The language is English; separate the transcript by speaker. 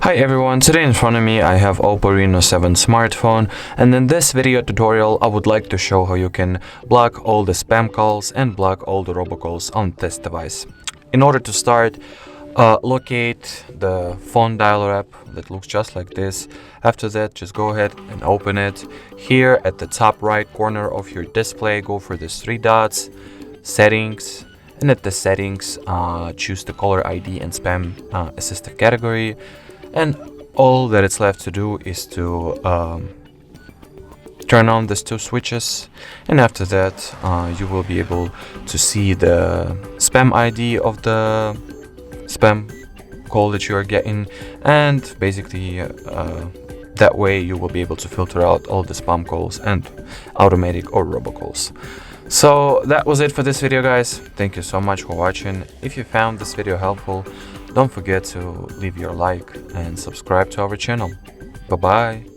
Speaker 1: Hi everyone, today in front of me I have OPPO Reno 7 smartphone, and in this video tutorial I would like to show how you can block all the spam calls and block all the robocalls on this device. In order to start, locate the phone dialer app that looks just like this. After that, just go ahead and open it. Here at the top right corner of your display, go for these three dots, settings, and at the settings choose the caller ID and spam assistive category. And all that it's left to do is to turn on these two switches, and after that you will be able to see the spam ID of the spam call that you are getting, and basically that way you will be able to filter out all the spam calls and automatic or robocalls. So that was it for this video, guys. Thank you so much for watching. If you found this video helpful, don't forget to leave your like and subscribe to our channel. Bye bye.